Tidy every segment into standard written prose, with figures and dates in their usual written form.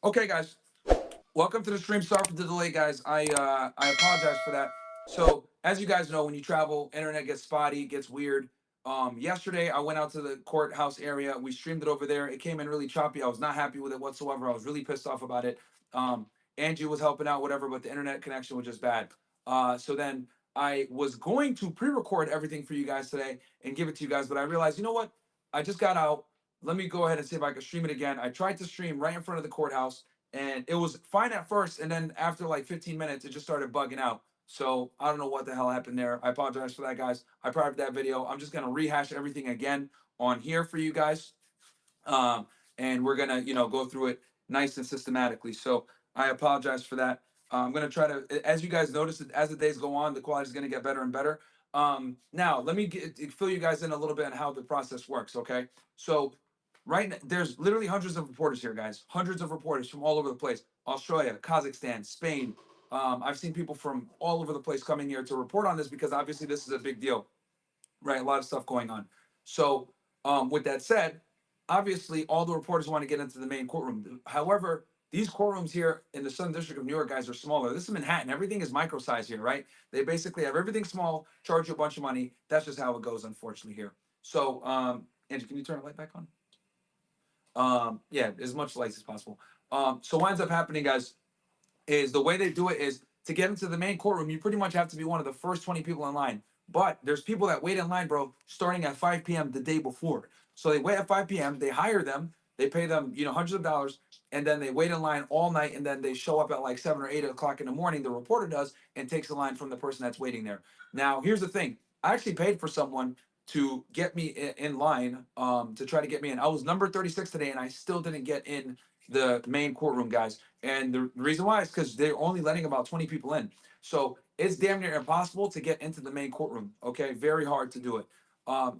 Okay, guys, welcome to the stream. Sorry for the delay, guys. I apologize for that. So, as you guys know, when you travel, internet gets spotty, it gets weird. Yesterday I went out to the courthouse area. We streamed it over there. It came in really choppy. I was not happy with it whatsoever. I was really pissed off about it. Angie was helping out, whatever, but the internet connection was just bad. So then I was going to pre-record everything for you guys today and give it to you guys, but I realized, you know what? I just got out. Let me go ahead and see if I can stream it again. I tried to stream right in front of the courthouse and it was fine at first, and then after like 15 minutes it just started bugging out. So I don't know what the hell happened there. I apologize for that, guys. I private that video. I'm just gonna rehash everything again on here for you guys, um, and we're gonna go through it nice and systematically. So I apologize for that. I'm gonna try to, as you guys notice, as the days go on, the quality is gonna get better and better. Now let me fill you guys in a little bit on how the process works. Okay, so right now, there's literally hundreds of reporters here, guys. Hundreds of reporters from all over the place. Australia, Kazakhstan, Spain. I've seen people from all over the place coming here to report on this because obviously this is a big deal, right? A lot of stuff going on. So, with that said, obviously all the reporters want to get into the main courtroom. However, these courtrooms here in the Southern District of New York, guys, are smaller. This is Manhattan. Everything is micro size here, right? They basically have everything small, charge you a bunch of money. That's just how it goes, unfortunately, here. So, Andrew, can you turn the light back on? Yeah, as much lights as possible. So what ends up happening, guys, is the way they do it is to get into the main courtroom, you pretty much have to be one of the first 20 people in line. But there's people that wait in line, bro, starting at 5 p.m. the day before. So they wait at 5 p.m., they hire them, they pay them, hundreds of dollars, and then they wait in line all night, and then they show up at like 7 or 8 o'clock in the morning, the reporter does, and takes the line from the person that's waiting there. Now, here's the thing. I actually paid for someone to get me in line, to try to get me in. I was number 36 today, and I still didn't get in the main courtroom, guys. And the reason why is because they're only letting about 20 people in. So it's damn near impossible to get into the main courtroom. Okay, very hard to do it.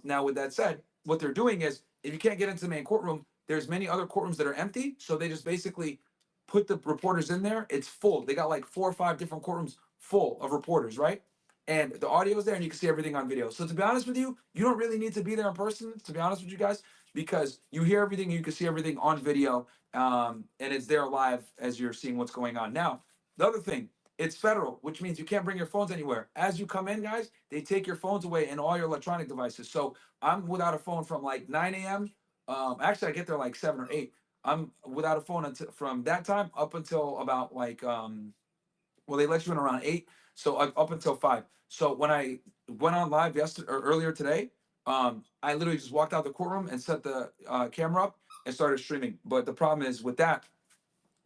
Now, with that said, what they're doing is if you can't get into the main courtroom, there's many other courtrooms that are empty. So they just basically put the reporters in there. It's full. They got like 4 or 5 different courtrooms full of reporters, right? And the audio is there and you can see everything on video. So to be honest with you, you don't really need to be there in person, to be honest with you guys, because you hear everything and you can see everything on video, and it's there live as you're seeing what's going on. Now, the other thing, it's federal, which means you can't bring your phones anywhere. As you come in, guys, they take your phones away and all your electronic devices. So I'm without a phone from like 9 a.m. Actually, I get there like 7 or 8. I'm without a phone until from that time up until about like well, they let you in around 8, so up until 5. So when I went on live yesterday or earlier today, I literally just walked out the courtroom and set the camera up and started streaming. But the problem is with that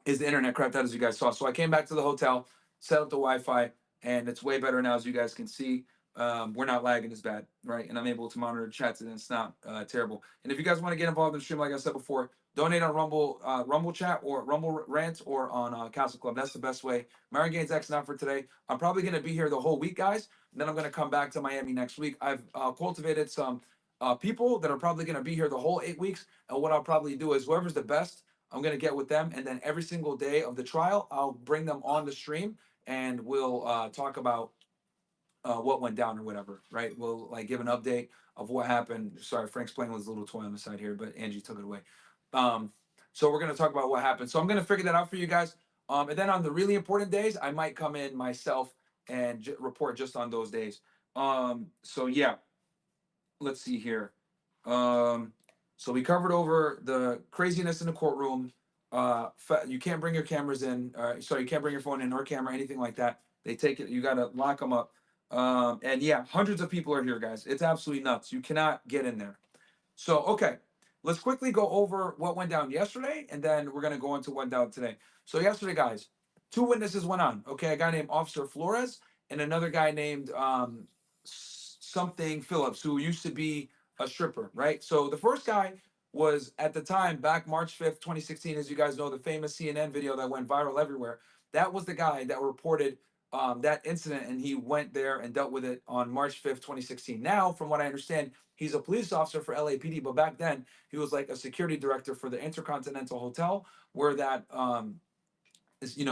is the internet crapped out, as you guys saw. So I came back to the hotel, set up the Wi-Fi, and it's way better now, as you guys can see. We're not lagging as bad, right? And I'm able to monitor chats, and it's not terrible. And if you guys want to get involved in the stream, like I said before, donate on Rumble chat or Rumble rant or on Castle Club. That's the best way. Myron Gaines X not for today. I'm probably going to be here the whole week, guys. And then I'm going to come back to Miami next week. I've cultivated some people that are probably going to be here the whole 8 weeks. And what I'll probably do is whoever's the best, I'm gonna get with them, and then every single day of the trial, I'll bring them on the stream, and we'll talk about what went down or whatever. Right? We'll like give an update of what happened. Sorry, Frank's playing with his little toy on the side here, but Angie took it away. Um, so we're gonna talk about what happened. So I'm gonna figure that out for you guys. And then on the really important days, I might come in myself and report just on those days. So yeah, let's see here. Um, so we covered over the craziness in the courtroom. You can't bring your cameras in. Sorry, you can't bring your phone in or camera, anything like that. They take it. You gotta lock them up. And yeah, hundreds of people are here, guys. It's absolutely nuts. You cannot get in there. So okay, let's quickly go over what went down yesterday, and then we're gonna go into what went down today. So yesterday, guys, 2 witnesses went on. Okay, a guy named Officer Flores and another guy named something Phillips, who used to be a stripper, right? So the first guy was at the time back March 5th, 2016, as you guys know, the famous CNN video that went viral everywhere. That was the guy that reported that incident, and he went there and dealt with it on March 5th, 2016. Now, from what I understand, he's a police officer for LAPD, but back then he was like a security director for the Intercontinental Hotel, where that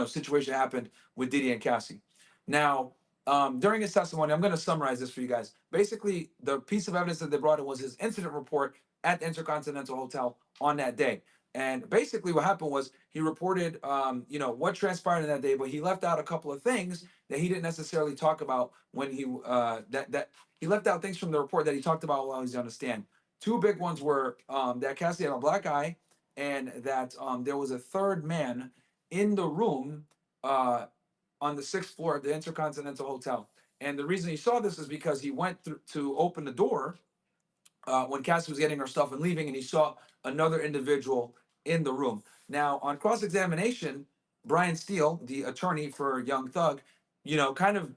situation happened with Diddy and Cassie. Now, during his testimony, I'm going to summarize this for you guys. Basically, the piece of evidence that they brought in was his incident report at the Intercontinental Hotel on that day. And basically, what happened was he reported, what transpired in that day, but he left out a couple of things that he didn't necessarily talk about when that he left out things from the report that he talked about while he was on the stand. Two big ones were that Cassie had a black eye, and that there was a third man in the room uh, on the sixth floor of the Intercontinental Hotel. And the reason he saw this is because he went through to open the door when Cassie was getting her stuff and leaving, and he saw another individual in the room. Now, on cross examination, Brian Steele, the attorney for Young Thug, got him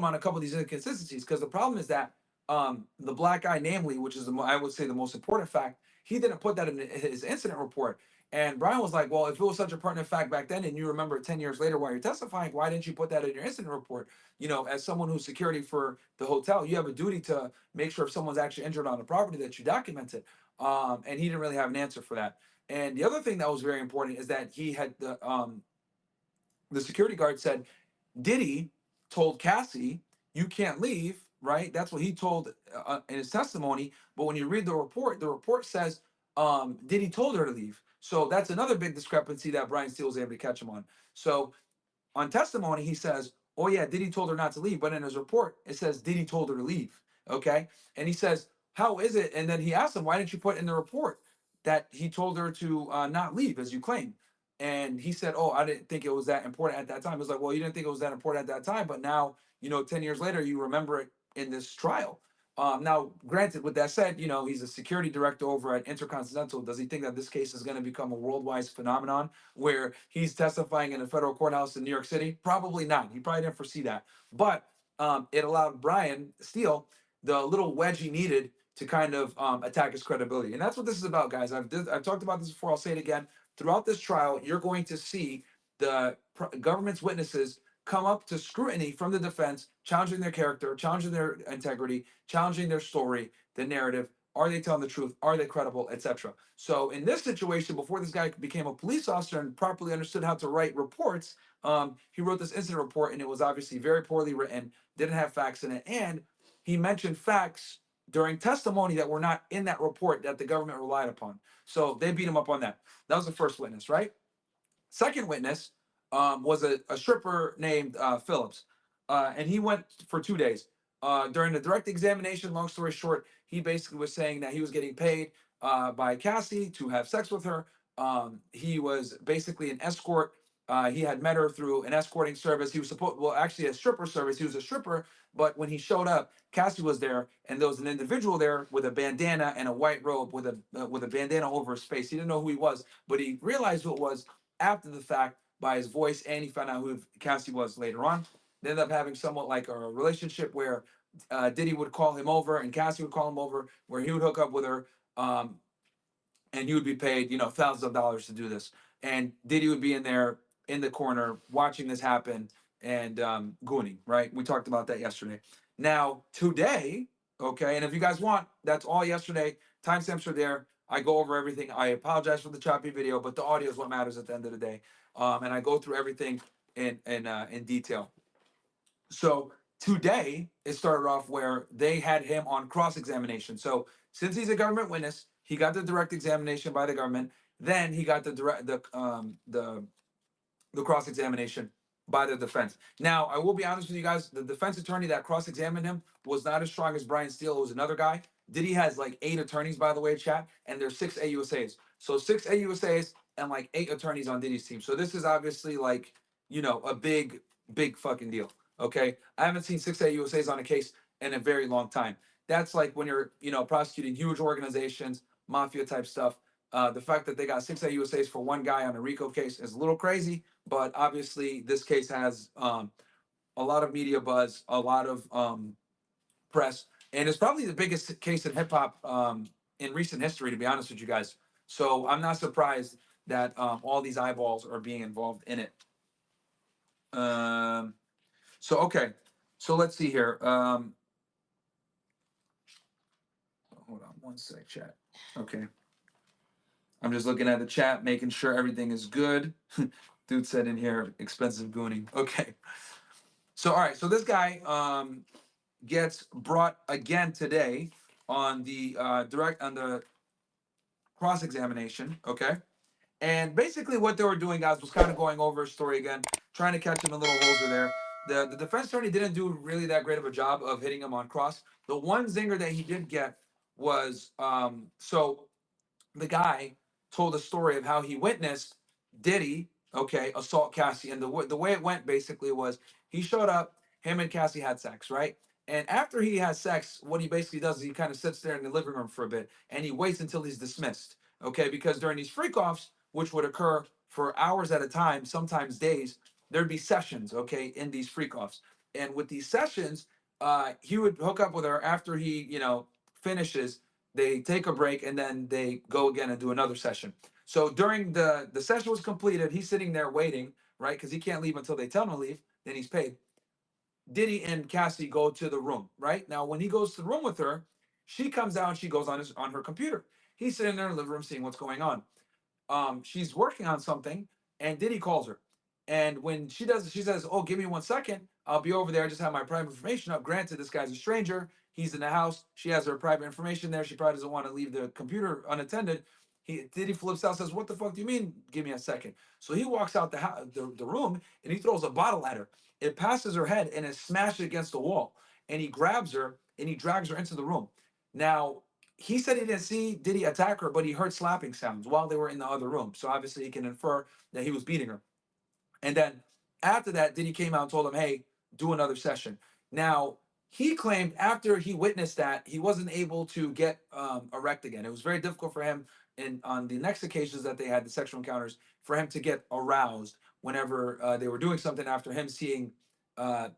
on a couple of these inconsistencies, because the problem is that the black guy, namely, which is I would say the most important fact, he didn't put that in his incident report. And Brian was like, well, if it was such a pertinent fact back then and you remember it 10 years later while you're testifying, why didn't you put that in your incident report? As someone who's security for the hotel, you have a duty to make sure if someone's actually injured on the property that you document it. And he didn't really have an answer for that. And the other thing that was very important is that he had the security guard said, Diddy told Cassie, you can't leave, right? That's what he told in his testimony. But when you read the report says Diddy told her to leave. So that's another big discrepancy that Brian Steele was able to catch him on. So on testimony, he says, oh yeah, Diddy told her not to leave. But in his report, it says Diddy told her to leave. Okay. And he says, how is it? And then he asked him, why didn't you put in the report that he told her to not leave, as you claim? And he said, oh, I didn't think it was that important at that time. It was like, well, you didn't think it was that important at that time, but now, 10 years later, you remember it in this trial. Now, granted, with that said, he's a security director over at Intercontinental. Does he think that this case is going to become a worldwide phenomenon where he's testifying in a federal courthouse in New York City? Probably not. He probably didn't foresee that. But it allowed Brian Steele the little wedge he needed to kind of attack his credibility. And that's what this is about, guys. I've talked about this before. I'll say it again. Throughout this trial, you're going to see the government's witnesses come up to scrutiny from the defense, challenging their character, challenging their integrity, challenging their story, the narrative. Are they telling the truth? Are they credible, etc.? So in this situation, before this guy became a police officer and properly understood how to write reports, he wrote this incident report, and it was obviously very poorly written, didn't have facts in it, and he mentioned facts during testimony that were not in that report that the government relied upon. So they beat him up on that. That was the first witness, right? Second witness was a stripper named Phillips, and he went for 2 days. During the direct examination, long story short, he basically was saying that he was getting paid by Cassie to have sex with her. He was basically an escort. He had met her through an escorting service. He was actually a stripper service. He was a stripper, but when he showed up, Cassie was there, and there was an individual there with a bandana and a white robe with a bandana over his face. He didn't know who he was, but he realized who it was after the fact by his voice, and he found out who Cassie was later on. They ended up having somewhat like a relationship where Diddy would call him over and Cassie would call him over, where he would hook up with her, and he would be paid, thousands of dollars to do this. And Diddy would be in there in the corner watching this happen and gooning, right? We talked about that yesterday. Now, today, okay, and if you guys want, that's all yesterday. Timestamps are there. I go over everything. I apologize for the choppy video, but the audio is what matters at the end of the day. And I go through everything in detail. So today it started off where they had him on cross-examination. So since he's a government witness, he got the direct examination by the government. Then he got the cross-examination by the defense. Now, I will be honest with you guys, the defense attorney that cross-examined him was not as strong as Brian Steele, who was another guy. Diddy has like 8 attorneys, by the way, chat, and there's 6 AUSAs. So 6 AUSAs and like 8 attorneys on Diddy's team. So this is obviously like, a big, big fucking deal. Okay. I haven't seen 6 AUSAs on a case in a very long time. That's like when you're, prosecuting huge organizations, mafia type stuff. The fact that they got 6 AUSAs for one guy on a RICO case is a little crazy, but obviously this case has a lot of media buzz, a lot of press, and it's probably the biggest case in hip hop in recent history, to be honest with you guys. So I'm not surprised that all these eyeballs are being involved in it. Okay, so let's see here. Hold on one sec, chat. Okay. I'm just looking at the chat, making sure everything is good. Dude said in here, expensive gooning. Okay. So, all right. So this guy gets brought again today on the cross-examination. Okay. And basically, what they were doing, guys, was kind of going over his story again, trying to catch him in little holes are there. The defense attorney didn't do really that great of a job of hitting him on cross. The one zinger that he did get was so the guy told a story of how he witnessed Diddy, okay, assault Cassie, and the way it went basically was he showed up, him and Cassie had sex, right? And after he has sex, what he basically does is he kind of sits there in the living room for a bit, and he waits until he's dismissed, okay? Because during these freak offs, which would occur for hours at a time, sometimes days, there'd be sessions, okay, in these freak offs, and with these sessions, he would hook up with her after he, finishes. They take a break and then they go again and do another session. So during the session was completed, he's sitting there waiting, right? Because he can't leave until they tell him to leave. Then he's paid. Diddy and Cassie go to the room, right? Now when he goes to the room with her, she comes out and she goes on her computer. He's sitting there in the living room seeing what's going on. She's working on something, and Diddy calls her. And when she does, she says, "Oh, give me 1 second. I'll be over there. I just have my private information up." Granted, this guy's a stranger. He's in the house. She has her private information there. She probably doesn't want to leave the computer unattended. Diddy flips out, says, "What the fuck do you mean? Give me a second." So he walks out the room and he throws a bottle at her. It passes her head and it smashes against the wall. And he grabs her and he drags her into the room. Now he said he didn't see Diddy attack her, but he heard slapping sounds while they were in the other room. So obviously he can infer that he was beating her. And then after that, Diddy came out and told him, "Hey, do another session." Now, he claimed after he witnessed that, he wasn't able to get erect again. It was very difficult for him on the next occasions that they had the sexual encounters for him to get aroused whenever they were doing something after him seeing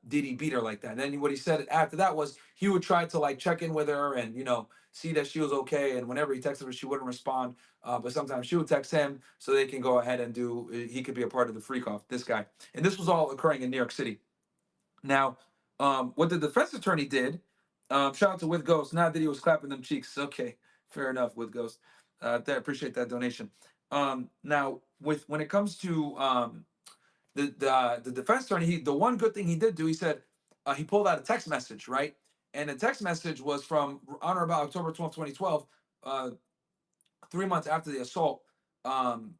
Diddy beat her like that. And then what he said after that was he would try to like check in with her and, see that she was okay. And whenever he texted her, she wouldn't respond. But sometimes she would text him so they can go ahead and he could be a part of the freak off, this guy. And this was all occurring in New York City. Now, what the defense attorney did, shout out to With Ghost, not that he was clapping them cheeks. Okay, fair enough, With Ghost. Appreciate that donation. Now, when it comes to the defense attorney, the one good thing he did do, he said he pulled out a text message, right? And the text message was from on or about October 12th, 2012, 3 months after the assault. Um,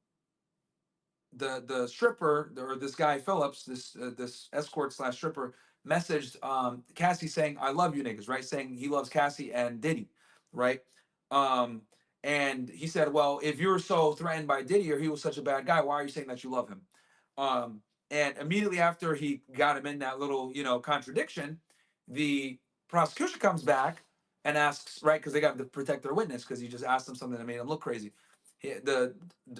the stripper or this guy Phillips, this escort slash stripper, messaged Cassie saying, "I love you niggas," right? Saying he loves Cassie and Diddy, right? Um, and he said, "Well, if you're so threatened by Diddy or he was such a bad guy, why are you saying that you love him?" And immediately after he got him in that little, contradiction, the prosecution comes back and asks, right, because they got to protect their witness because he just asked them something that made him look crazy. The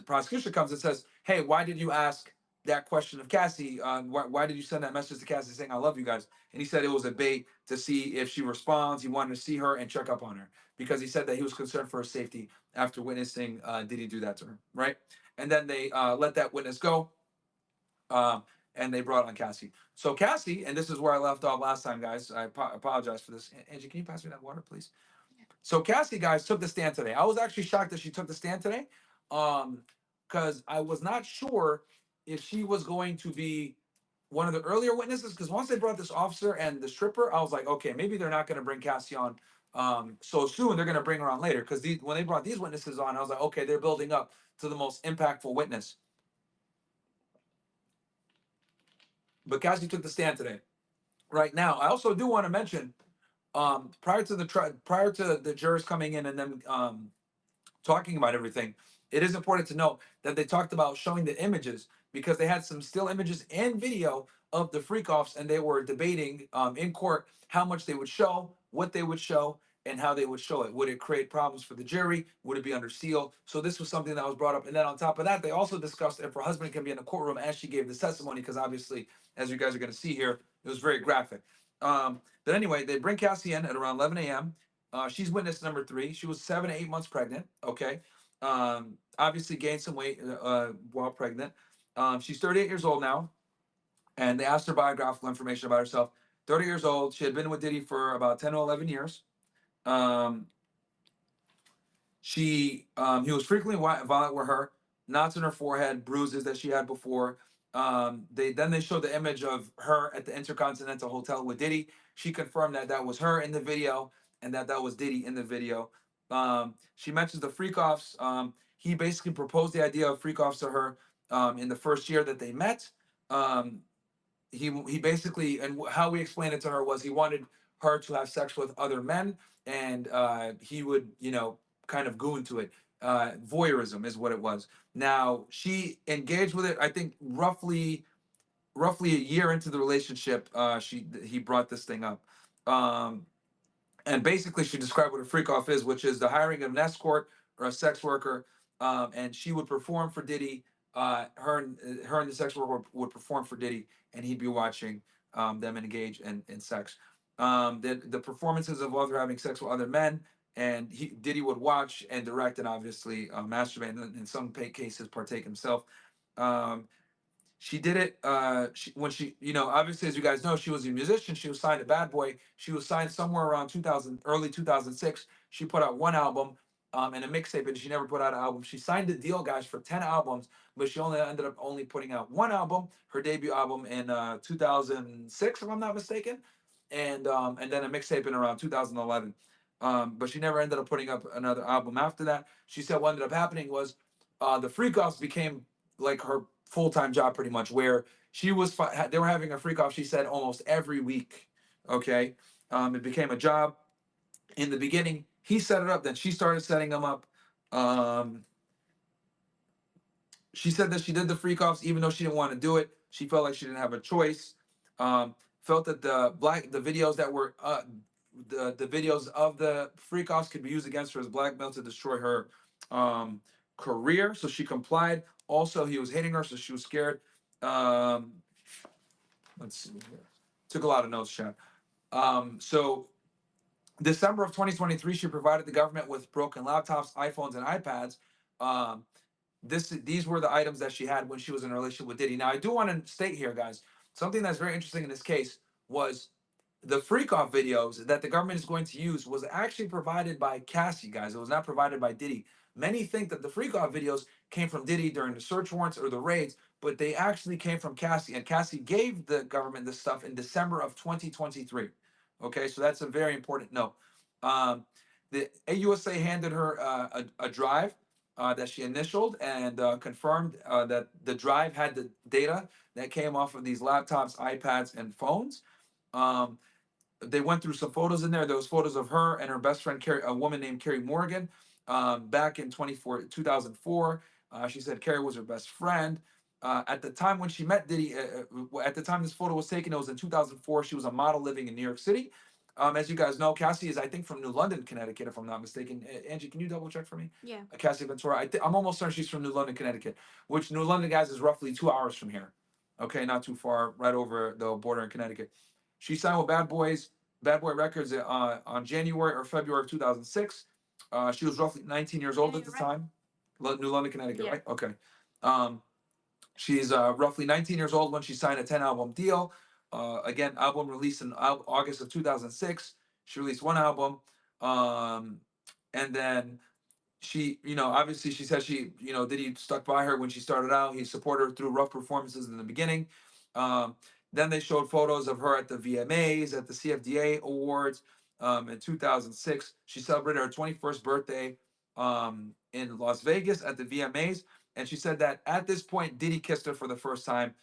prosecution comes and says, "Hey, why did you ask that question of Cassie? Why did you send that message to Cassie saying I love you guys?" And he said it was a bait to see if she responds. He wanted to see her and check up on her because he said that he was concerned for her safety after witnessing Diddy do that to her, right? And then they let that witness go, and they brought on Cassie. So Cassie, and this is where I left off last time, guys. I apologize for this. Angie, can you pass me that water, please? So Cassie, guys, took the stand today. I was actually shocked that she took the stand today, because I was not sure if she was going to be one of the earlier witnesses. Because once they brought this officer and the stripper, I was like, okay, maybe they're not going to bring Cassie on so soon. They're going to bring her on later. Because when they brought these witnesses on, I was like, okay, they're building up to the most impactful witness. But Cassie took the stand today. Right now, I also do want to mention, prior to the jurors coming in and then talking about everything, it is important to note that they talked about showing the images because they had some still images and video of the freak offs, and they were debating in court how much they would show, what they would show, and how they would show it. Would it create problems for the jury? Would it be under seal? So this was something that was brought up. And then on top of that, they also discussed if her husband can be in the courtroom as she gave this testimony, because obviously, as you guys are going to see here, it was very graphic. But anyway, they bring Cassie in at around 11 a.m. She's witness number 3. She was 7 to 8 months pregnant. Okay. Obviously gained some weight while pregnant. She's 38 years old now, and they asked her biographical information about herself. 30 years old. She had been with Diddy for about 10 to 11 years. Um, he was frequently violent with her, knots in her forehead, bruises that she had before. They showed the image of her at the Intercontinental Hotel with Diddy. She confirmed that that was her in the video and that that was Diddy in the video. She mentions the freak offs. He basically proposed the idea of freak offs to her in the first year that they met. Um, he basically, and how we explained it to her was he wanted her to have sex with other men, and he would, kind of go into it. Voyeurism is what it was. Now she engaged with it. I think roughly a year into the relationship, he brought this thing up. Um, and basically she described what a freak off is, which is the hiring of an escort or a sex worker, and she would perform for Diddy. Her and the sex worker would perform for Diddy, and he'd be watching them engage in sex. The performances involved her having sex with other men, and Diddy would watch and direct, and obviously masturbate, and in some cases partake himself. Um, she did it when she, obviously, as you guys know, she was a musician. She was signed to Bad Boy. She was signed somewhere around 2000, early 2006. She put out one album and a mixtape, and she never put out an album. She signed a deal, guys, for 10 albums, but she only ended up only putting out one album, her debut album in 2006, if I'm not mistaken, and then a mixtape in around 2011. But she never ended up putting up another album after that. She said what ended up happening was the Freak Offs became like her full-time job, pretty much, where they were having a freak off, she said, almost every week. Okay. It became a job. In the beginning he set it up, then she started setting them up. um she said that she did the freak offs even though she didn't want to do it. She felt like she didn't have a choice. Felt that the videos that were the videos of the freak offs could be used against her as blackmail to destroy her um career, so she complied. Also, he was hitting her, so she was scared. um let's see here. Took a lot of notes, Chad. So December of 2023, she provided the government with broken laptops, iPhones, and iPads. Um, these were the items that she had when she was in a relationship with Diddy. Now, I do want to state here, guys, something that's very interesting in this case was the freak off videos that the government is going to use was actually provided by Cassie, guys. It was not provided by Diddy. Many think that the freak off videos came from Diddy during the search warrants or the raids, but they actually came from Cassie, and Cassie gave the government this stuff in December of 2023. Okay, so that's a very important note. Um, the AUSA handed her a drive that she initialed and confirmed that the drive had the data that came off of these laptops, iPads, and phones. Um, they went through some photos in there. There was photos of her and her best friend, Carrie, a woman named Carrie Morgan, back in 2004. She said Carrie was her best friend. At the time when she met Diddy, at the time this photo was taken, it was in 2004. She was a model living in New York City. As you guys know, Cassie is, I think, from New London, Connecticut, if I'm not mistaken. Angie, can you double check for me? Yeah. Cassie Ventura. I'm almost certain she's from New London, Connecticut, which New London, guys, is roughly 2 hours from here. Okay, not too far, right over the border in Connecticut. She signed with Bad Boy Records on January or February of 2006. She was roughly 19 years old at the time. New London, Connecticut, Yeah. right? Okay. Um, she's roughly 19 years old when she signed a 10 album deal. Again, album released in August of 2006. She released one album. Um, and then obviously she said Diddy stuck by her when she started out. He supported her through rough performances in the beginning. Um, then they showed photos of her at the VMAs, at the CFDA Awards. In 2006, she celebrated her 21st birthday in Las Vegas at the VMAs. And she said that at this point, Diddy kissed her for the first time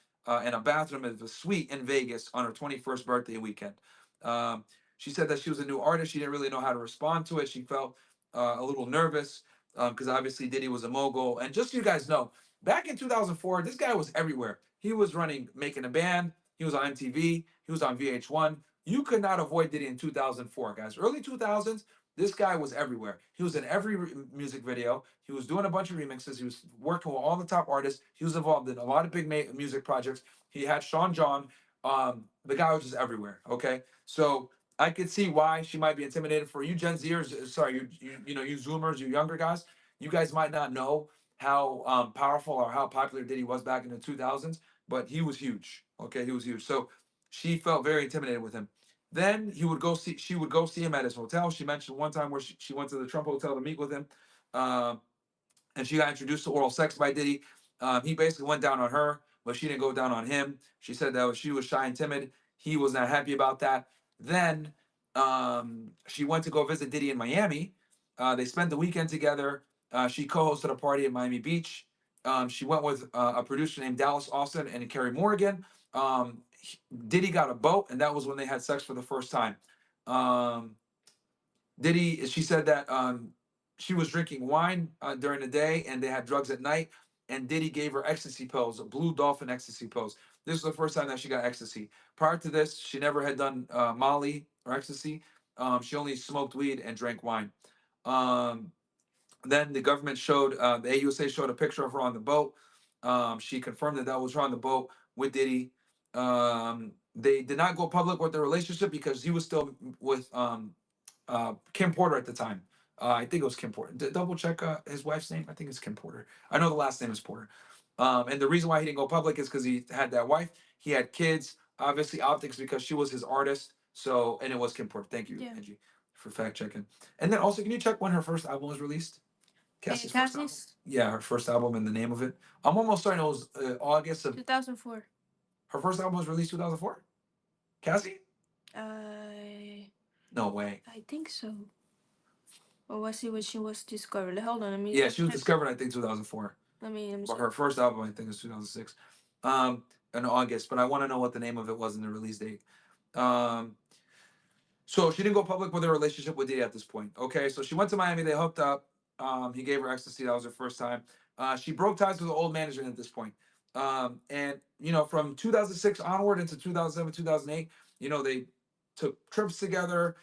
in a bathroom of a suite in Vegas on her 21st birthday weekend. Um, she said that she was a new artist. She didn't really know how to respond to it. She felt a little nervous because obviously Diddy was a mogul. And just so you guys know, back in 2004, this guy was everywhere. He was running Making a Band. He was on MTV. He was on VH1. You could not avoid Diddy in 2004, guys. Early 2000s, this guy was everywhere. He was in every music video. He was doing a bunch of remixes. He was working with all the top artists. He was involved in a lot of big music projects. He had Sean John. The guy was just everywhere. Okay, so I could see why she might be intimidated. For you Gen Zers, sorry, you Zoomers, you younger guys, you guys might not know how powerful or how popular Diddy was back in the 2000s, but he was huge. Okay, he was huge. So she felt very intimidated with him. Then she would go see him at his hotel. She mentioned one time where she went to the Trump Hotel to meet with him, um, and she got introduced to oral sex by Diddy. He basically went down on her, but she didn't go down on him. She said that she was shy and timid. He was not happy about that. Then she went to go visit Diddy in Miami. They spent the weekend together. She co-hosted a party at Miami Beach. She went with a producer named Dallas Austin and Kerry Morgan. Diddy got a boat, and that was when they had sex for the first time. Um, Diddy, she said that she was drinking wine during the day, and they had drugs at night. And Diddy gave her ecstasy pills, blue dolphin ecstasy pills. This was the first time that she got ecstasy. Prior to this, she never had done Molly or ecstasy. She only smoked weed and drank wine. Um, then the government showed, the AUSA showed a picture of her on the boat. She confirmed that that was her on the boat with Diddy. They did not go public with their relationship because he was still with Kim Porter at the time. I think it was Kim Porter. Double check his wife's name. I think it's Kim Porter. I know the last name is Porter. And the reason why he didn't go public is because he had that wife. He had kids. Obviously, optics because she was his artist. So, and it was Kim Porter. Thank you, Yeah. Angie, for fact checking. And then also, can you check when her first album was released? Cassie's first album. Cassie's Yeah, her first album and the name of it. I'm almost certain it was August of 2004. her first album was released 2004. Cassie? I No way. think so. Or was it when she was discovered? Hold on, let me. Yeah, she was discovered I think 2004. Let me But see. her first album I think is 2006. In August, but I want to know what the name of it was in the release date. Um, so she didn't go public with her relationship with Diddy at this point. Okay, so she went to Miami. They hooked up. He gave her ecstasy. That was her first time. She broke ties with the old management at this point. And from 2006 onward into 2007, 2008, they took trips together.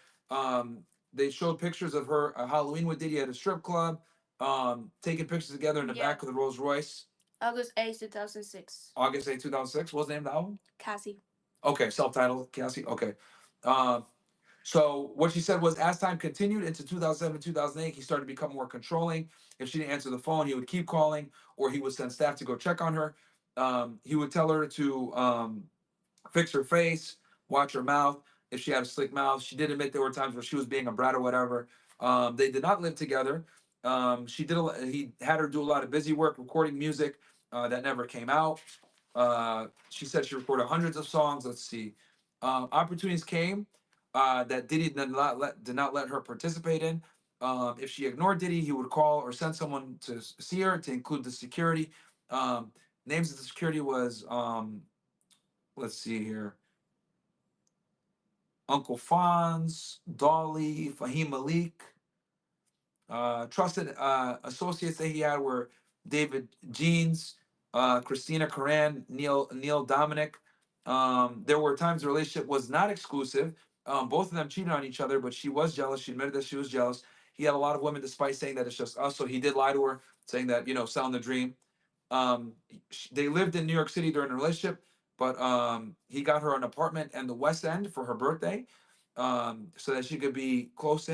They showed pictures of her Halloween with Diddy at a strip club. Taking pictures together in the Yeah. back of the Rolls Royce. August 8th, 2006. August 8, 2006. What's the name of the album? Cassie. Okay, self-titled, Cassie. Okay. Um, so what she said was, as time continued into 2007, 2008, he started to become more controlling. If she didn't answer the phone, he would keep calling, or he would send staff to go check on her. He would tell her to fix her face, watch her mouth. If she had a slick mouth, she did admit there were times where she was being a brat or whatever. They did not live together. He had her do a lot of busy work, recording music that never came out. She said she recorded hundreds of songs. Let's see. Opportunities came that Diddy did not let her participate in. If she ignored Diddy, he would call or send someone to see her, to include the security. Um, Names of the security was let's see here. Uncle Fonz, Dolly, Fahim Malik. Trusted associates that he had were David Jeans, Christina Coran, Neil Dominic. There were times the relationship was not exclusive. Both of them cheated on each other, but she was jealous. She admitted that she was jealous. He had a lot of women, despite saying that it's just us. So he did lie to her, saying that selling the dream. They lived in New York City during the relationship, but he got her an apartment in the West End for her birthday, so that she could be closer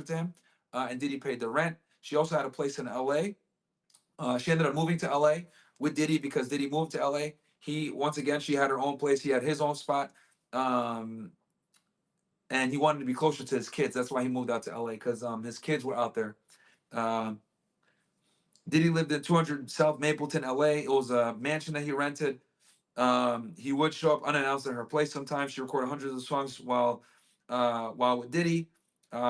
to him. And Diddy paid the rent. She also had a place in L.A. She ended up moving to L.A. with Diddy because Diddy moved to L.A. Once again, she had her own place. He had his own spot, and he wanted to be closer to his kids. That's why he moved out to L.A. because his kids were out there. Um, Diddy lived in 200 South Mapleton, LA. It was a mansion that he rented. He would show up unannounced at her place sometimes. She recorded hundreds of songs while with Diddy.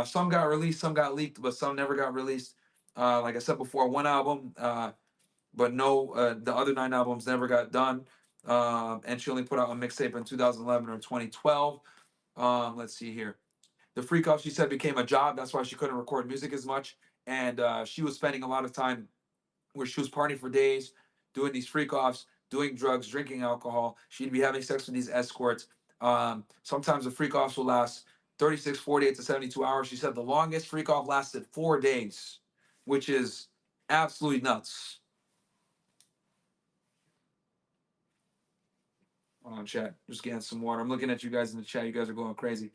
Some got released, some got leaked, but some never got released. Like I said before, one album, but no, the other 9 albums never got done. And she only put out a mixtape in 2011 or 2012. Let's see here. The freak off, she said, became a job. That's why she couldn't record music as much. And she was spending a lot of time where she was partying for days, doing these freak offs, doing drugs, drinking alcohol. She'd be having sex with these escorts. Sometimes the freak offs will last 36, 48 to 72 hours. She said the longest freak off lasted 4 days, which is absolutely nuts. Hold on, chat. Just getting some water. I'm looking at you guys in the chat. You guys are going crazy.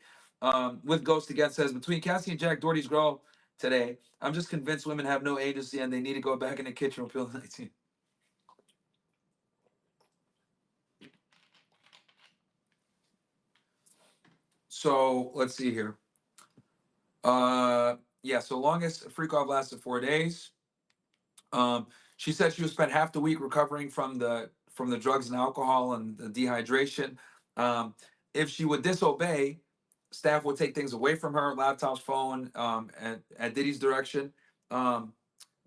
With Ghost again says, between Cassie and Jack Doherty's girl today, I'm just convinced women have no agency and they need to go back in the kitchen and peel 19. So let's see here. Yeah, so longest freak off lasted 4 days. She said she would spend half the week recovering from the drugs and alcohol and the dehydration. If she would disobey, staff would take things away from her, laptops, phone, at Diddy's direction. Um,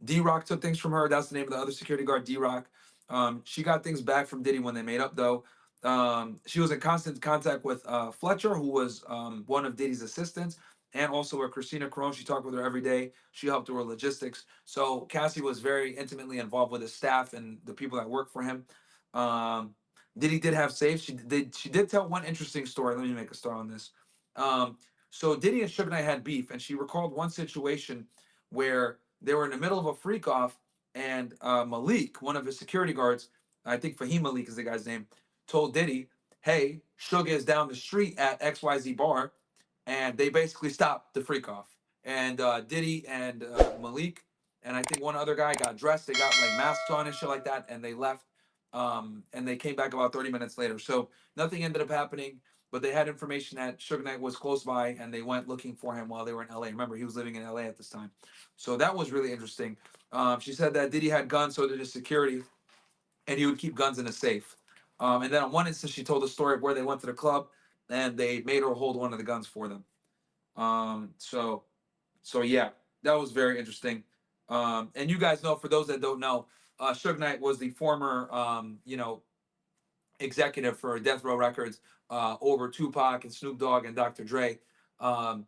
D Rock took things from her. That's the name of the other security guard, D Rock. She got things back from Diddy when they made up, though. She was in constant contact with Fletcher, who was one of Diddy's assistants, and also with Christina Carone. She talked with her every day. She helped her with logistics. So Cassie was very intimately involved with his staff and the people that work for him. Um, Diddy did have safes. She did tell one interesting story. Let me make a start on this. So Diddy and Suge Knight had beef, and she recalled one situation where they were in the middle of a freak off, and Malik, one of his security guards, I think Fahim Malik is the guy's name, told Diddy, "Hey, Suge is down the street at XYZ bar," and they basically stopped the freak off. And Diddy and Malik and I think one other guy got dressed. They got like masks on and shit like that, and they left. And they came back about 30 minutes later. So nothing ended up happening, but they had information that Suge Knight was close by, and they went looking for him while they were in LA. Remember, he was living in LA at this time. So that was really interesting. She said that Diddy had guns, so did his security, and he would keep guns in a safe. And then on one instance, she told the story of where they went to the club, and they made her hold one of the guns for them. So yeah, that was very interesting. And you guys know, for those that don't know, Suge Knight was the former, executive for Death Row Records, over Tupac and Snoop Dogg and Dr. Dre. Um,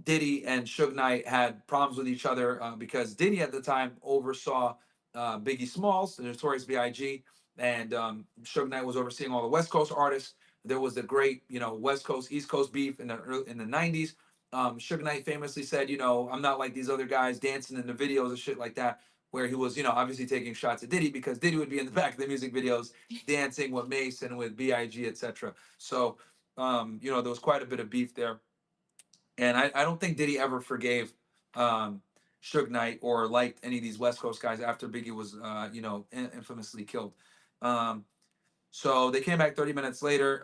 Diddy and Suge Knight had problems with each other because Diddy at the time oversaw Biggie Smalls, the Notorious B.I.G., and Suge Knight was overseeing all the West Coast artists. There was the great, West Coast East Coast beef in the '90s. Suge Knight famously said, "I'm not like these other guys dancing in the videos and shit like that." Where he was, obviously taking shots at Diddy because Diddy would be in the back of the music videos dancing with Mace and with Big, etc. So, there was quite a bit of beef there, and I don't think Diddy ever forgave um, Suge Knight or liked any of these West Coast guys after Biggie was, infamously killed. Um, so they came back 30 minutes later.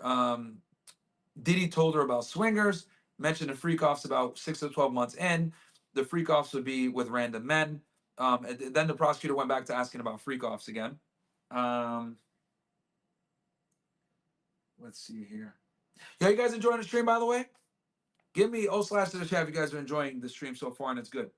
Diddy told her about swingers, mentioned the freak offs about 6 to 12 months in. The freak offs would be with random men. And then the prosecutor went back to asking about freak offs again. Um, let's see here. Yeah, you guys enjoying the stream, by the way? Give me O slash to the chat if you guys are enjoying the stream so far and it's good.